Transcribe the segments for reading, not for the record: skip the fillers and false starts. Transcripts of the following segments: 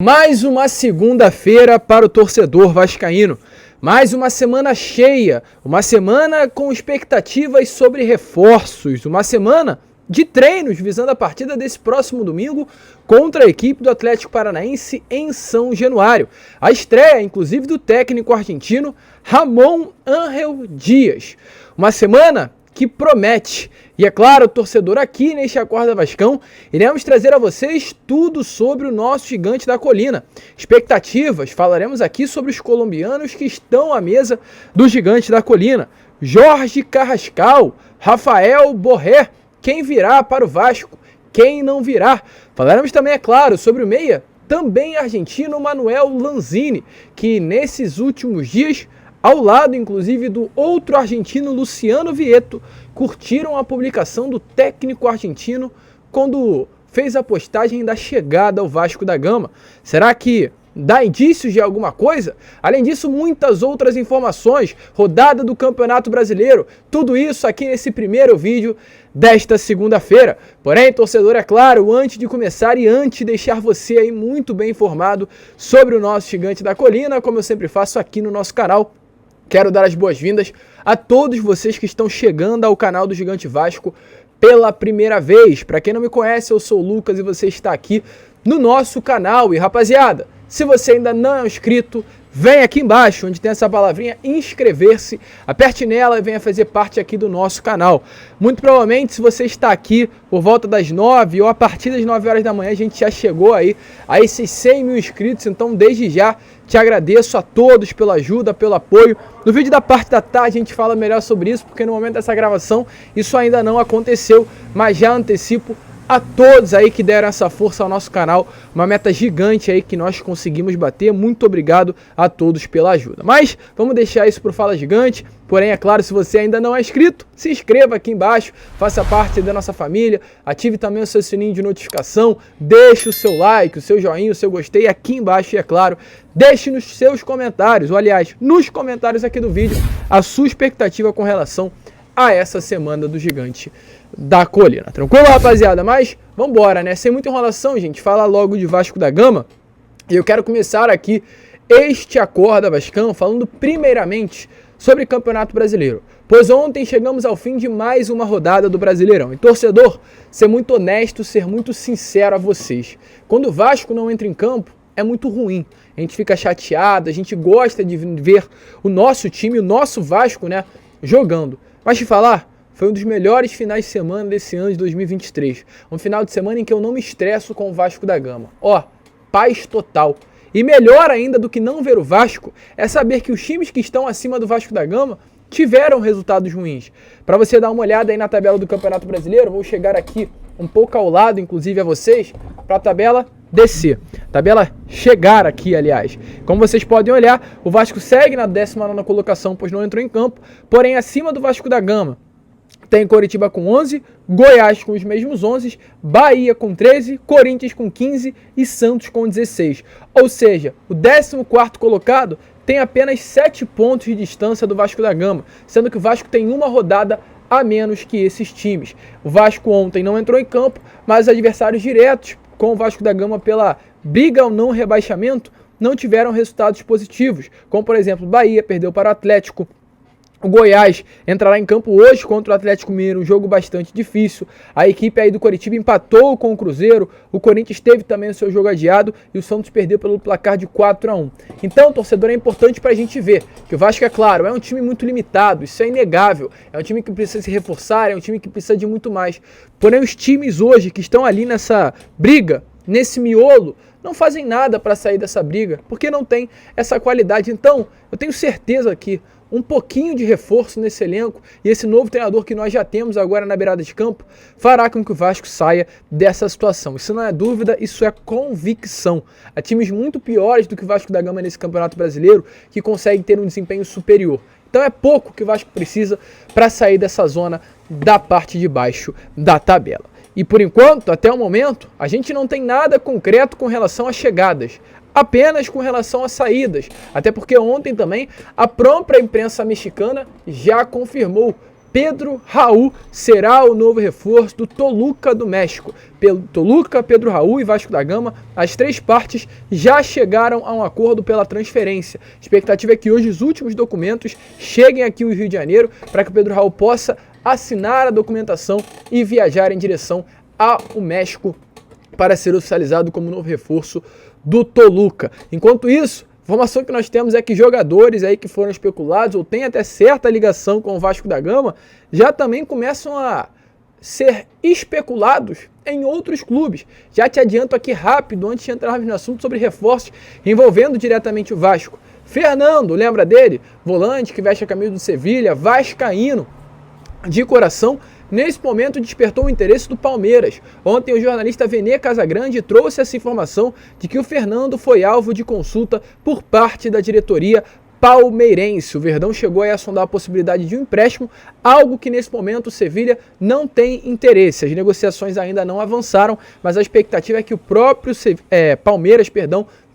Mais uma segunda-feira para o torcedor vascaíno. Mais uma semana cheia, uma semana com expectativas sobre reforços, uma semana de treinos visando a partida desse próximo domingo contra a equipe do Atlético Paranaense em São Januário. A estreia, inclusive, do técnico argentino Ramón Ángel Díaz. Uma semana que promete. E é claro, torcedor, aqui neste Acorda Vascão, iremos trazer a vocês tudo sobre o nosso gigante da colina. Expectativas, falaremos aqui sobre os colombianos que estão à mesa do gigante da colina. Jorge Carrascal, Rafael Borré, quem virá para o Vasco, quem não virá. Falaremos também, é claro, sobre o meia, também argentino Manuel Lanzini, que nesses últimos dias, ao lado, inclusive, do outro argentino Luciano Vietto, curtiram a publicação do técnico argentino quando fez a postagem da chegada ao Vasco da Gama. Será que dá indícios de alguma coisa? Além disso, muitas outras informações, rodada do Campeonato Brasileiro, tudo isso aqui nesse primeiro vídeo desta segunda-feira. Porém, torcedor, é claro, antes de começar e antes de deixar você aí muito bem informado sobre o nosso gigante da colina, como eu sempre faço aqui no nosso canal, quero dar as boas-vindas a todos vocês que estão chegando ao canal do Gigante Vasco pela primeira vez. Para quem não me conhece, eu sou o Lucas e você está aqui no nosso canal. E rapaziada, se você ainda não é inscrito, vem aqui embaixo, onde tem essa palavrinha inscrever-se, aperte nela e venha fazer parte aqui do nosso canal. Muito provavelmente, se você está aqui por volta das 9 ou a partir das 9 horas da manhã, a gente já chegou aí a esses 100 mil inscritos, então desde já te agradeço a todos pela ajuda, pelo apoio. No vídeo da parte da tarde a gente fala melhor sobre isso, porque no momento dessa gravação isso ainda não aconteceu, mas já antecipo a todos aí que deram essa força ao nosso canal, uma meta gigante aí que nós conseguimos bater. Muito obrigado a todos pela ajuda. Mas vamos deixar isso para o Fala Gigante. Porém, é claro, se você ainda não é inscrito, se inscreva aqui embaixo, faça parte da nossa família, ative também o seu sininho de notificação, deixe o seu like, o seu joinha, o seu gostei aqui embaixo e, é claro, deixe nos seus comentários, ou aliás, nos comentários aqui do vídeo, a sua expectativa com relação a essa semana do Gigante da Colina. Tranquilo, rapaziada? Mas vambora, né? Sem muita enrolação, gente, falar logo de Vasco da Gama. E eu quero começar aqui este Acorda Vascão falando primeiramente sobre Campeonato Brasileiro. Pois ontem chegamos ao fim de mais uma rodada do Brasileirão. E torcedor, ser muito honesto, ser muito sincero a vocês. Quando o Vasco não entra em campo, é muito ruim. A gente fica chateado, a gente gosta de ver o nosso time, o nosso Vasco, né, jogando. Mas te falar, foi um dos melhores finais de semana desse ano de 2023. Um final de semana em que eu não me estresso com o Vasco da Gama. Ó, paz total. E melhor ainda do que não ver o Vasco, é saber que os times que estão acima do Vasco da Gama tiveram resultados ruins. Para você dar uma olhada aí na tabela do Campeonato Brasileiro, vou chegar aqui um pouco ao lado, inclusive a vocês, para a tabela descer. Tabela chegar aqui, aliás. Como vocês podem olhar, o Vasco segue na 19ª colocação, pois não entrou em campo, porém acima do Vasco da Gama tem Coritiba com 11, Goiás com os mesmos 11, Bahia com 13, Corinthians com 15 e Santos com 16. Ou seja, o 14º colocado tem apenas 7 pontos de distância do Vasco da Gama, sendo que o Vasco tem uma rodada a menos que esses times. O Vasco ontem não entrou em campo, mas os adversários diretos com o Vasco da Gama pela briga ao não rebaixamento não tiveram resultados positivos, como por exemplo, Bahia perdeu para o Atlético, o Goiás entrará em campo hoje contra o Atlético Mineiro, um jogo bastante difícil. A equipe aí do Coritiba empatou com o Cruzeiro, o Corinthians teve também o seu jogo adiado e o Santos perdeu pelo placar de 4-1. Então, torcedor, é importante pra gente ver que o Vasco, é claro, é um time muito limitado, isso é inegável, é um time que precisa se reforçar, é um time que precisa de muito mais. Porém, os times hoje que estão ali nessa briga, nesse miolo, não fazem nada para sair dessa briga, porque não tem essa qualidade. Então, eu tenho certeza que um pouquinho de reforço nesse elenco e esse novo treinador que nós já temos agora na beirada de campo fará com que o Vasco saia dessa situação. Isso não é dúvida, isso é convicção. Há times muito piores do que o Vasco da Gama nesse Campeonato Brasileiro que conseguem ter um desempenho superior. Então é pouco que o Vasco precisa para sair dessa zona da parte de baixo da tabela. E por enquanto, até o momento, a gente não tem nada concreto com relação às chegadas, apenas com relação às saídas. Até porque ontem também a própria imprensa mexicana já confirmou Pedro Raul será o novo reforço do Toluca do México. Toluca, Pedro Raul e Vasco da Gama, as três partes já chegaram a um acordo pela transferência. A expectativa é que hoje os últimos documentos cheguem aqui ao Rio de Janeiro para que o Pedro Raul possa assinar a documentação e viajar em direção ao México para ser oficializado como novo reforço do Toluca. Enquanto isso, a informação que nós temos é que jogadores aí que foram especulados ou têm até certa ligação com o Vasco da Gama já também começam a ser especulados em outros clubes. Já te adianto aqui rápido, antes de entrarmos no assunto sobre reforços envolvendo diretamente o Vasco. Fernando, lembra dele? Volante que veste a camisa do Sevilha, vascaíno de coração, nesse momento despertou o interesse do Palmeiras. Ontem o jornalista Vene Casagrande trouxe essa informação de que o Fernando foi alvo de consulta por parte da diretoria palmeirense. O Verdão chegou a sondar a possibilidade de um empréstimo, algo que nesse momento o Sevilha não tem interesse. As negociações ainda não avançaram, mas a expectativa é que o próprio Palmeiras,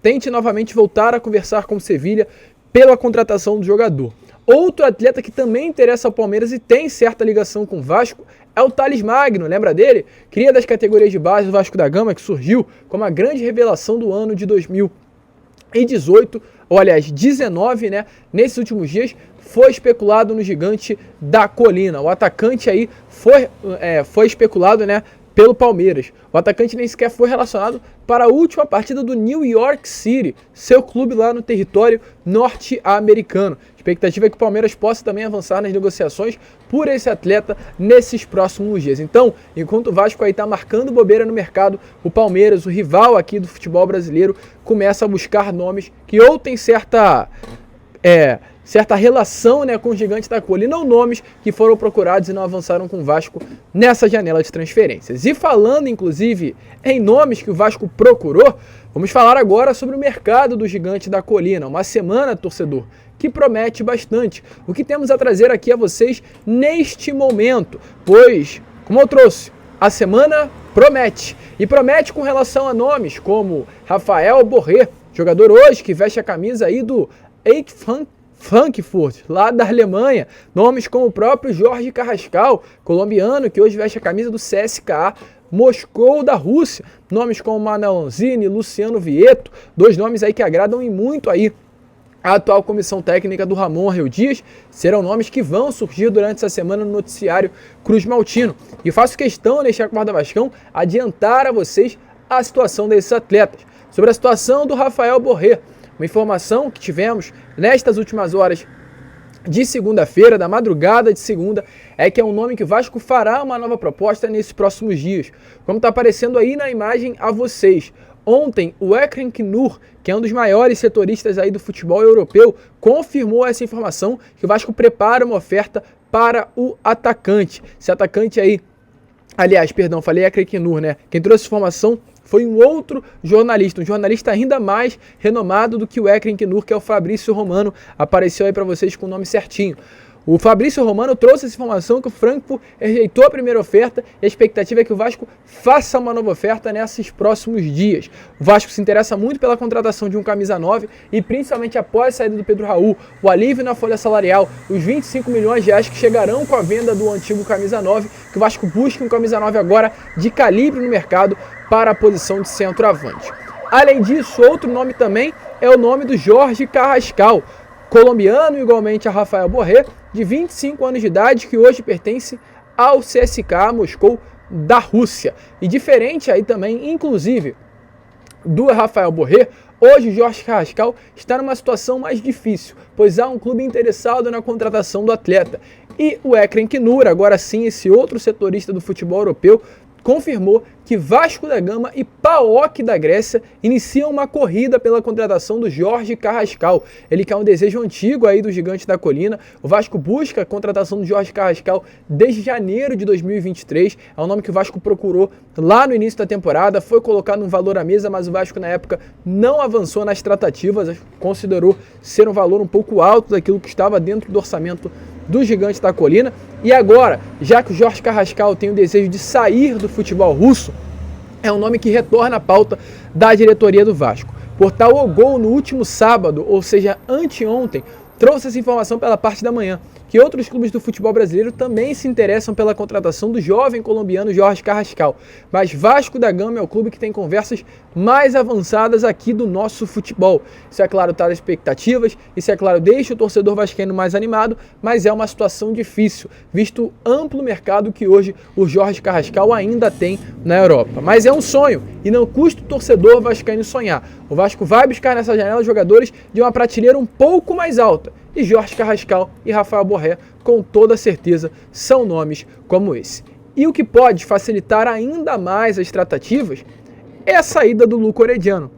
tente novamente voltar a conversar com o Sevilha pela contratação do jogador. Outro atleta que também interessa ao Palmeiras e tem certa ligação com o Vasco é o Thales Magno, lembra dele? Cria das categorias de base do Vasco da Gama, que surgiu como a grande revelação do ano de 2018, ou aliás, 19, né? Nesses últimos dias, foi especulado no Gigante da Colina. O atacante aí foi especulado, né, pelo Palmeiras. O atacante nem sequer foi relacionado para a última partida do New York City, seu clube lá no território norte-americano. A expectativa é que o Palmeiras possa também avançar nas negociações por esse atleta nesses próximos dias. Então, enquanto o Vasco aí está marcando bobeira no mercado, o Palmeiras, o rival aqui do futebol brasileiro, começa a buscar nomes que ou tem certa relação, né, com o Gigante da Colina, ou nomes que foram procurados e não avançaram com o Vasco nessa janela de transferências. E falando, inclusive, em nomes que o Vasco procurou, vamos falar agora sobre o mercado do Gigante da Colina. Uma semana, torcedor, que promete bastante. O que temos a trazer aqui a vocês neste momento, pois, como eu trouxe, a semana promete. E promete com relação a nomes como Rafael Borré, jogador hoje que veste a camisa aí do Frankfurt, lá da Alemanha. Nomes como o próprio Jorge Carrascal, colombiano, que hoje veste a camisa do CSKA Moscou da Rússia. Nomes como Manuel Lanzini, Luciano Vieto, dois nomes aí que agradam e muito aí a atual comissão técnica do Ramon Arreu Dias. Serão nomes que vão surgir durante essa semana no noticiário Cruz Maltino. E faço questão, neste Acorda Vascão, adiantar a vocês a situação desses atletas. Sobre a situação do Rafael Borré, uma informação que tivemos nestas últimas horas de segunda-feira, da madrugada de segunda, é que é um nome que o Vasco fará uma nova proposta nesses próximos dias. Como está aparecendo aí na imagem a vocês. Ontem, o Ekrem Knur, que é um dos maiores setoristas aí do futebol europeu, confirmou essa informação que o Vasco prepara uma oferta para o atacante. Esse atacante aí, aliás, falei Ekrem Knur, né? Quem trouxe essa informação foi um outro jornalista, um jornalista ainda mais renomado do que o Ekrem Knur, que é o Fabrício Romano. Apareceu aí para vocês com o nome certinho. O Fabrício Romano trouxe essa informação que o Frankfurt rejeitou a primeira oferta e a expectativa é que o Vasco faça uma nova oferta nesses próximos dias. O Vasco se interessa muito pela contratação de um camisa 9 e principalmente após a saída do Pedro Raul, o alívio na folha salarial, os 25 milhões de reais que chegarão com a venda do antigo camisa 9, que o Vasco busque um camisa 9 agora de calibre no mercado para a posição de centroavante. Além disso, outro nome também é o nome do Jorge Carrascal, colombiano igualmente a Rafael Borré, de 25 anos de idade, que hoje pertence ao CSKA Moscou da Rússia. E diferente aí também, inclusive, do Rafael Borré, hoje o Jorge Carrascal está numa situação mais difícil, pois há um clube interessado na contratação do atleta. E o Ekrem Knur, agora sim, esse outro setorista do futebol europeu, confirmou que Vasco da Gama e PAOK da Grécia iniciam uma corrida pela contratação do Jorge Carrascal. Ele que é um desejo antigo aí do Gigante da Colina. O Vasco busca a contratação do Jorge Carrascal desde janeiro de 2023. É um nome que o Vasco procurou lá no início da temporada, foi colocado um valor à mesa, mas o Vasco na época não avançou nas tratativas, considerou ser um valor um pouco alto daquilo que estava dentro do orçamento do Gigante da Colina. E agora, já que o Jorge Carrascal tem o desejo de sair do futebol russo, é um nome que retorna à pauta da diretoria do Vasco. Portal O Gol, no último sábado, ou seja, anteontem, trouxe essa informação pela parte da manhã, que outros clubes do futebol brasileiro também se interessam pela contratação do jovem colombiano Jorge Carrascal. Mas Vasco da Gama é o clube que tem conversas mais avançadas aqui do nosso futebol. Isso é claro, traz expectativas, isso é claro, deixa o torcedor vascaíno mais animado, mas é uma situação difícil, visto o amplo mercado que hoje o Jorge Carrascal ainda tem na Europa. Mas é um sonho e não custa o torcedor vascaíno sonhar. O Vasco vai buscar nessa janela jogadores de uma prateleira um pouco mais alta. E Jorge Carrascal e Rafael Borré, com toda certeza, são nomes como esse. E o que pode facilitar ainda mais as tratativas é a saída do Luco Orediano.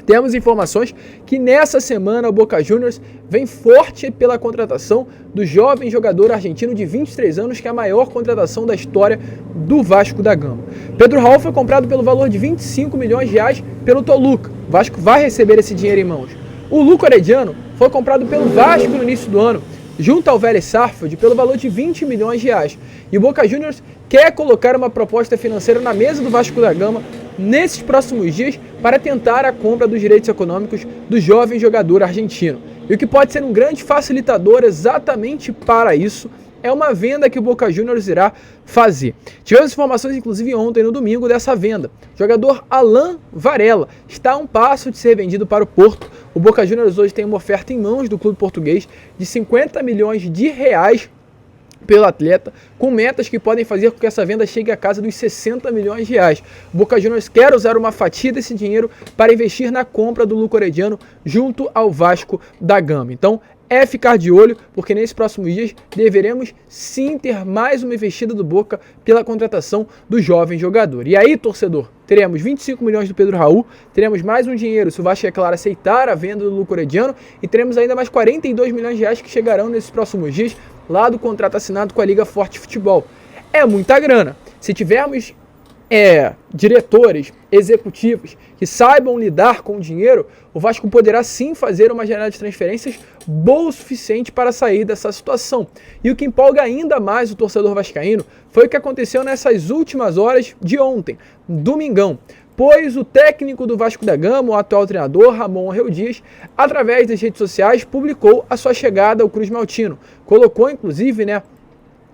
Temos informações que nessa semana o Boca Juniors vem forte pela contratação do jovem jogador argentino de 23 anos, que é a maior contratação da história do Vasco da Gama. Pedro Raul foi comprado pelo valor de 25 milhões de reais pelo Toluca. O Vasco vai receber esse dinheiro em mãos. O Luco Orediano foi comprado pelo Vasco no início do ano, junto ao Vélez Sarsfield, pelo valor de 20 milhões de reais. E o Boca Juniors quer colocar uma proposta financeira na mesa do Vasco da Gama nesses próximos dias para tentar a compra dos direitos econômicos do jovem jogador argentino. E o que pode ser um grande facilitador exatamente para isso é uma venda que o Boca Juniors irá fazer. Tivemos informações, inclusive ontem, no domingo, dessa venda. O jogador Alan Varela está a um passo de ser vendido para o Porto. O Boca Juniors hoje tem uma oferta em mãos do clube português de 50 milhões de reais pelo atleta, com metas que podem fazer com que essa venda chegue à casa dos 60 milhões de reais. O Boca Juniors quer usar uma fatia desse dinheiro para investir na compra do Luco Orediano junto ao Vasco da Gama. Então, é ficar de olho, porque nesses próximos dias deveremos sim ter mais uma investida do Boca pela contratação do jovem jogador. E aí, torcedor, teremos 25 milhões do Pedro Raul, teremos mais um dinheiro se o Vasco, é claro, aceitar a venda do Luco Orediano, e teremos ainda mais 42 milhões de reais que chegarão nesses próximos dias lá do contrato assinado com a Liga Forte Futebol. É muita grana. Se tivermos diretores, executivos que saibam lidar com o dinheiro, o Vasco poderá sim fazer uma janela de transferências boa o suficiente para sair dessa situação. E o que empolga ainda mais o torcedor vascaíno foi o que aconteceu nessas últimas horas de ontem, domingão, pois o técnico do Vasco da Gama, o atual treinador, Ramon Orreu Dias, através das redes sociais, publicou a sua chegada ao Cruz Maltino. Colocou, inclusive,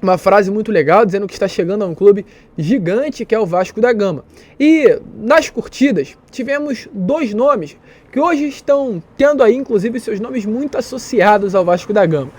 uma frase muito legal, dizendo que está chegando a um clube gigante, que é o Vasco da Gama. E nas curtidas, tivemos dois nomes que hoje estão tendo aí, inclusive, seus nomes muito associados ao Vasco da Gama,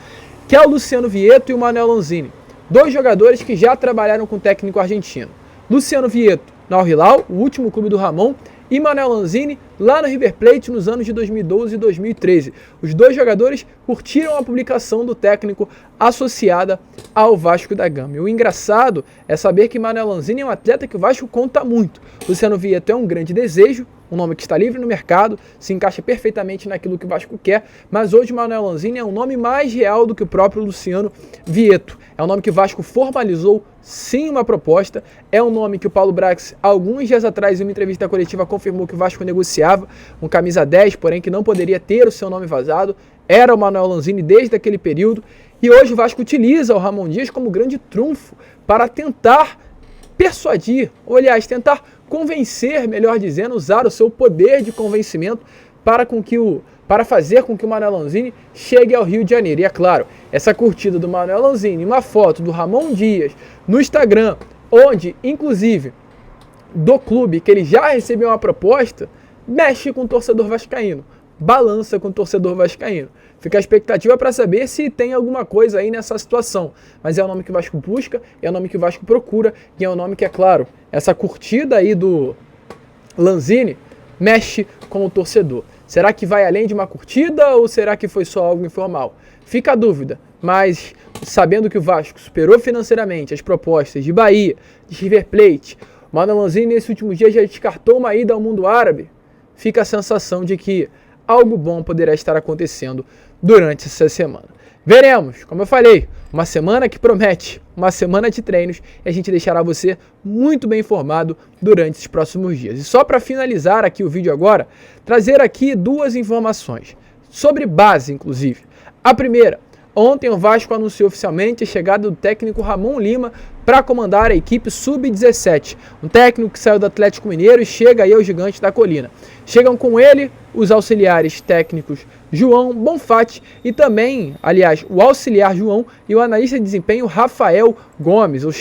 que é o Luciano Vietto e o Manuel Lanzini. Dois jogadores que já trabalharam com o técnico argentino. Luciano Vietto, no Al Hilal, o último clube do Ramon, e Manuel Lanzini lá no River Plate nos anos de 2012 e 2013. Os dois jogadores curtiram a publicação do técnico associada ao Vasco da Gama. E o engraçado é saber que Manuel Lanzini é um atleta que o Vasco conta muito. Luciano Vietto é um grande desejo, um nome que está livre no mercado, se encaixa perfeitamente naquilo que o Vasco quer, mas hoje Manuel Lanzini é um nome mais real do que o próprio Luciano Vietto. É um nome que o Vasco formalizou sim uma proposta, é um nome que o Paulo Brax, alguns dias atrás, em uma entrevista coletiva, confirmou que o Vasco negociava um camisa 10, porém que não poderia ter o seu nome vazado, era o Manuel Lanzini desde aquele período, e hoje o Vasco utiliza o Ramon Dias como grande trunfo para tentar persuadir, ou aliás, tentar convencer, melhor dizendo, usar o seu poder de convencimento para fazer com que o Manuel Lanzini chegue ao Rio de Janeiro. E é claro, essa curtida do Manuel Lanzini, uma foto do Ramon Dias no Instagram, onde, inclusive, do clube que ele já recebeu uma proposta, mexe com o torcedor vascaíno, balança com o torcedor vascaíno. Fica a expectativa para saber se tem alguma coisa aí nessa situação. Mas é o nome que o Vasco busca, é o nome que o Vasco procura, e é o nome que, é claro, essa curtida aí do Lanzini mexe com o torcedor. Será que vai além de uma curtida ou será que foi só algo informal? Fica a dúvida, mas sabendo que o Vasco superou financeiramente as propostas de Bahia, de River Plate, o Manuel Lanzini nesse último dia já descartou uma ida ao mundo árabe, fica a sensação de que algo bom poderá estar acontecendo durante essa semana. Veremos, como eu falei, uma semana que promete, uma semana de treinos, e a gente deixará você muito bem informado durante esses próximos dias. E só para finalizar aqui o vídeo agora, trazer aqui duas informações, sobre base inclusive. A primeira, ontem o Vasco anunciou oficialmente a chegada do técnico Ramon Lima para comandar a equipe Sub-17. Um técnico que saiu do Atlético Mineiro e chega aí ao Gigante da Colina. Chegam com ele os auxiliares técnicos João Bonfatti e também, aliás, o auxiliar João e o analista de desempenho Rafael Gomes, ou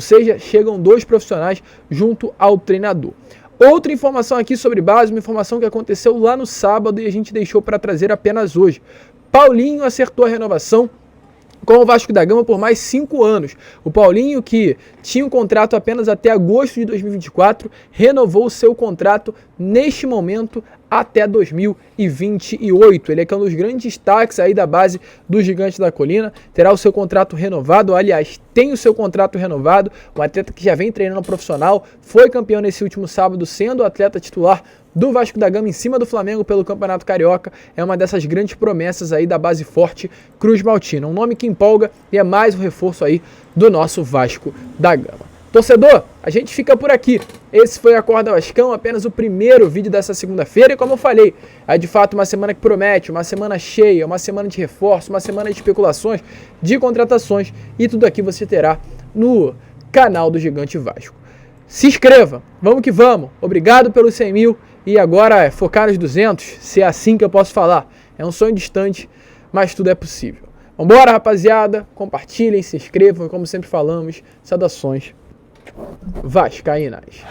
seja, chegam 2 profissionais junto ao treinador. Outra informação aqui sobre base, uma informação que aconteceu lá no sábado e a gente deixou para trazer apenas hoje. Paulinho acertou a renovação com o Vasco da Gama por mais 5 anos. O Paulinho, que tinha um contrato apenas até agosto de 2024, renovou o seu contrato neste momento até 2028. Ele é um dos grandes destaques aí da base do Gigante da Colina, terá o seu contrato renovado, aliás, tem o seu contrato renovado, um atleta que já vem treinando profissional, foi campeão nesse último sábado, sendo o atleta titular do Vasco da Gama em cima do Flamengo pelo Campeonato Carioca, é uma dessas grandes promessas aí da base forte Cruz Maltina, um nome que empolga e é mais um reforço aí do nosso Vasco da Gama. Torcedor, a gente fica por aqui. Esse foi a Acorda Vascão, apenas o primeiro vídeo dessa segunda-feira e como eu falei, é de fato uma semana que promete, uma semana cheia, uma semana de reforço, uma semana de especulações, de contratações e tudo aqui você terá no canal do Gigante Vasco. Se inscreva, vamos que vamos, obrigado pelos 100 mil e agora é focar nos 200, se é assim que eu posso falar. É um sonho distante, mas tudo é possível. Vambora, rapaziada, compartilhem, se inscrevam e como sempre falamos, saudações vascaínas.